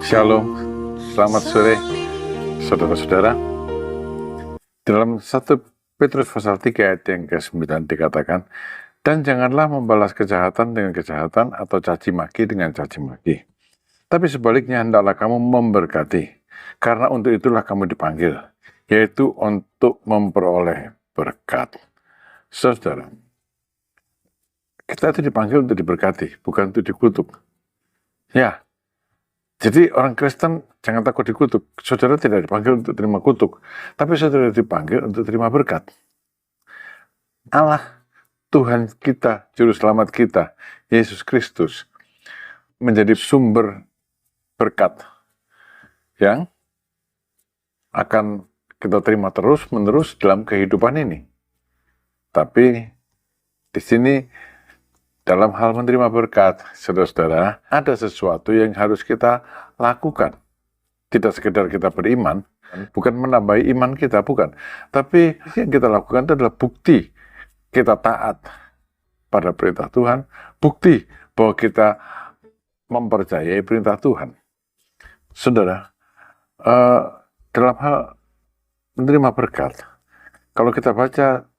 Shalom, selamat sore saudara-saudara. Dalam 1 Petrus pasal 3 ayat yang ke-9 dikatakan, dan janganlah membalas kejahatan dengan kejahatan atau caci maki dengan caci maki. Tapi sebaliknya hendaklah kamu memberkati, karena untuk itulah kamu dipanggil, yaitu untuk memperoleh berkat. Saudara, kita itu dipanggil untuk diberkati, bukan untuk dikutuk. Ya, jadi orang Kristen jangan takut dikutuk. Saudara tidak dipanggil untuk terima kutuk, tapi saudara dipanggil untuk terima berkat. Allah, Tuhan kita, Juru Selamat kita, Yesus Kristus, menjadi sumber berkat yang akan kita terima terus-menerus dalam kehidupan ini. Tapi di sini dalam hal menerima berkat, saudara-saudara, ada sesuatu yang harus kita lakukan. Tidak sekedar kita beriman, bukan menambahi iman kita, bukan. Tapi yang kita lakukan itu adalah bukti kita taat pada perintah Tuhan, bukti bahwa kita mempercayai perintah Tuhan. Saudara, dalam hal menerima berkat, kalau kita baca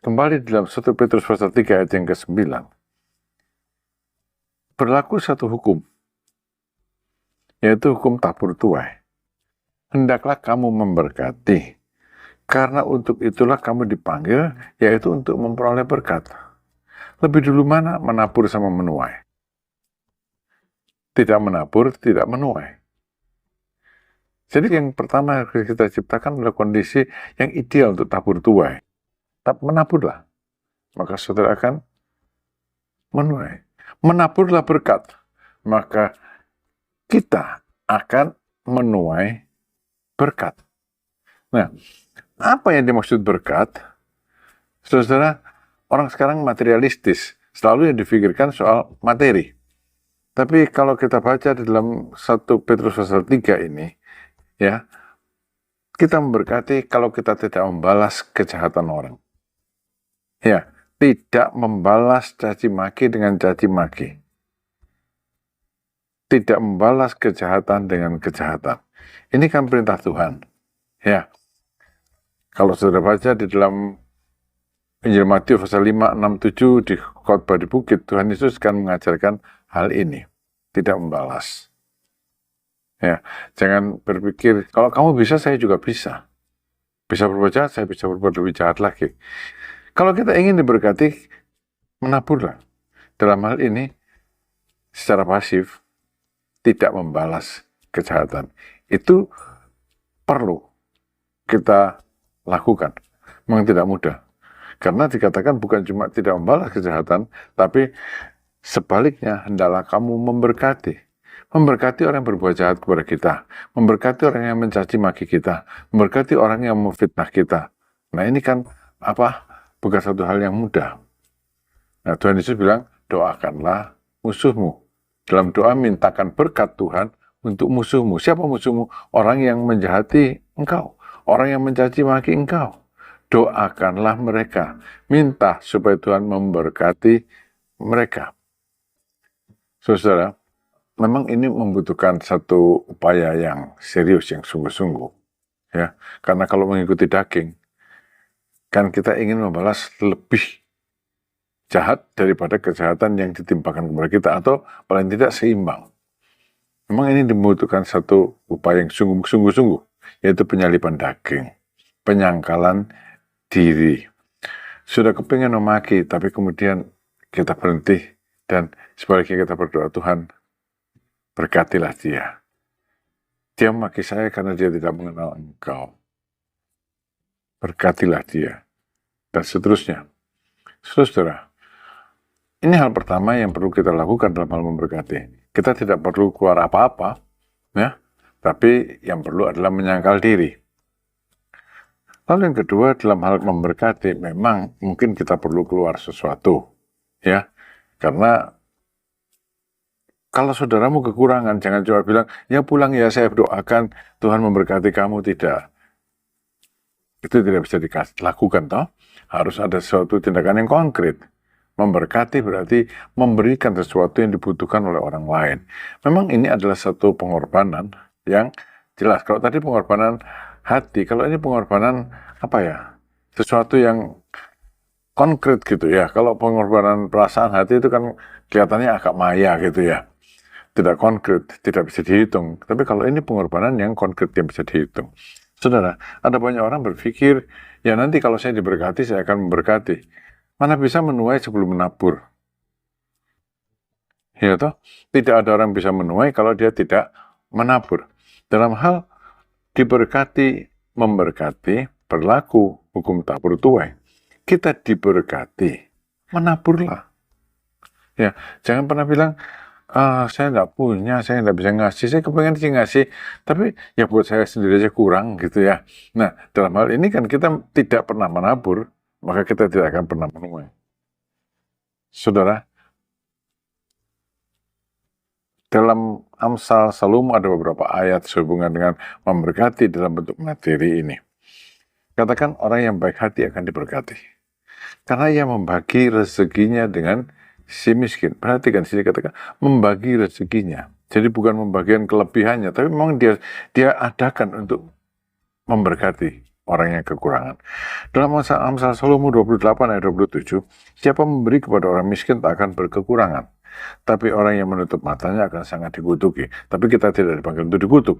kembali dalam 1 Petrus pasal 3 ayat yang ke-9, berlaku satu hukum, yaitu hukum tabur tuai. Hendaklah kamu memberkati, karena untuk itulah kamu dipanggil, yaitu untuk memperoleh berkat. Lebih dulu mana menabur sama menuai? Tidak menabur, tidak menuai. Jadi yang pertama yang kita ciptakan adalah kondisi yang ideal untuk tabur tuai. Menaburlah, maka saudara akan menuai. Menaburlah berkat, maka kita akan menuai berkat. Nah, apa yang dimaksud berkat? Saudara, orang sekarang materialistis, selalu yang difikirkan soal materi. Tapi kalau kita baca di dalam 1 Petrus pasal 3 ini, ya, kita memberkati kalau kita tidak membalas kejahatan orang. Ya, tidak membalas caci maki dengan caci maki. Tidak membalas kejahatan dengan kejahatan. Ini kan perintah Tuhan. Ya. Kalau saudara baca di dalam Injil Matius pasal 5, 6, 7 di khotbah di bukit, Tuhan Yesus kan mengajarkan hal ini. Tidak membalas. Ya, jangan berpikir, kalau kamu bisa, saya juga bisa. Bisa berbuat jahat, saya bisa berbuat lebih jahat lagi. Kalau kita ingin diberkati, menaburlah. Dalam hal ini, secara pasif, tidak membalas kejahatan. Itu perlu kita lakukan. Memang tidak mudah. Karena dikatakan bukan cuma tidak membalas kejahatan, tapi sebaliknya, hendaklah kamu memberkati. Memberkati orang yang berbuat jahat kepada kita. Memberkati orang yang mencaci maki kita. Memberkati orang yang memfitnah kita. Nah ini kan bukan satu hal yang mudah. Nah, Tuhan Yesus bilang, doakanlah musuhmu. Dalam doa mintakan berkat Tuhan untuk musuhmu. Siapa musuhmu? Orang yang menjahati engkau. Orang yang mencaci maki engkau. Doakanlah mereka. Minta supaya Tuhan memberkati mereka. Saudara, memang ini membutuhkan satu upaya yang serius, yang sungguh-sungguh. Ya, karena kalau mengikuti daging, kan kita ingin membalas lebih jahat daripada kejahatan yang ditimpakan kepada kita, atau paling tidak seimbang. Memang ini membutuhkan satu upaya yang sungguh-sungguh, yaitu penyaliban daging, penyangkalan diri. Sudah kepingin memaki, tapi kemudian kita berhenti, dan sebaliknya kita berdoa, Tuhan, berkatilah dia. Dia memaki saya karena dia tidak mengenal Engkau. Berkatilah dia, dan seterusnya. Saudara, ini hal pertama yang perlu kita lakukan dalam hal memberkati. Kita tidak perlu keluar apa-apa, ya, tapi yang perlu adalah menyangkal diri. Lalu yang kedua, dalam hal memberkati, memang mungkin kita perlu keluar sesuatu, ya, karena kalau saudaramu kekurangan, jangan cuma bilang, ya pulang ya, saya doakan Tuhan memberkati kamu, tidak. Itu tidak bisa dilakukan, toh. Harus ada suatu tindakan yang konkret. Memberkati berarti memberikan sesuatu yang dibutuhkan oleh orang lain. Memang ini adalah satu pengorbanan yang jelas. Kalau tadi pengorbanan hati, kalau ini pengorbanan apa ya? Sesuatu yang konkret gitu ya. Kalau pengorbanan perasaan hati itu kan kelihatannya agak maya gitu ya. Tidak konkret, tidak bisa dihitung. Tapi kalau ini pengorbanan yang konkret yang bisa dihitung. Saudara, ada banyak orang berpikir, ya nanti kalau saya diberkati, saya akan memberkati. Mana bisa menuai sebelum menabur? Ya toh, tidak ada orang bisa menuai kalau dia tidak menabur. Dalam hal diberkati, memberkati, berlaku hukum tabur tuai. Kita diberkati, menaburlah. Ya, jangan pernah bilang, saya nggak punya, saya nggak bisa ngasih, saya kepengen sih ngasih, tapi ya buat saya sendiri aja kurang gitu ya. Nah, dalam hal ini kan kita tidak pernah menabur, maka kita tidak akan pernah menuai. Saudara, dalam Amsal Salomo ada beberapa ayat sehubungan dengan memberkati dalam bentuk materi ini. Katakan orang yang baik hati akan diberkati. Karena ia membagi rezekinya dengan si miskin. Perhatikan sini katakan membagi rezekinya. Jadi bukan membagikan kelebihannya, tapi memang dia adakan untuk memberkati orang yang kekurangan. Dalam Amsal Salomo 28 ayat 27, siapa memberi kepada orang miskin tak akan berkekurangan. Tapi orang yang menutup matanya akan sangat dikutuki. Tapi kita tidak dipanggil untuk dikutuk.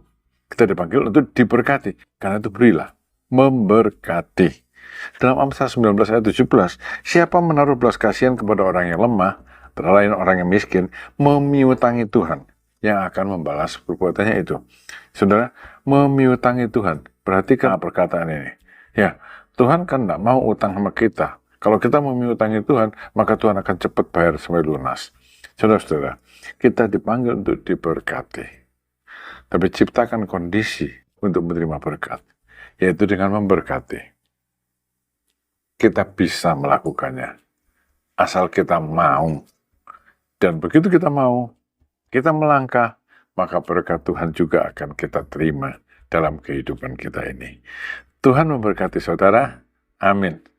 Kita dipanggil untuk diberkati. Karena itu berilah. Memberkati. Dalam Amsal 19 ayat 17, siapa menaruh belas kasihan kepada orang yang lemah, antara lain orang yang miskin, memiutangi Tuhan yang akan membalas perbuatannya itu. Saudara, memiutangi Tuhan. Perhatikan perkataan ini. Ya, Tuhan kan tidak mau utang sama kita. Kalau kita memiutangi Tuhan, maka Tuhan akan cepat bayar sampai lunas. Saudara-saudara, kita dipanggil untuk diberkati. Tapi ciptakan kondisi untuk menerima berkat, yaitu dengan memberkati. Kita bisa melakukannya, asal kita mau. Dan begitu kita mau, kita melangkah, maka berkat Tuhan juga akan kita terima dalam kehidupan kita ini. Tuhan memberkati saudara. Amin.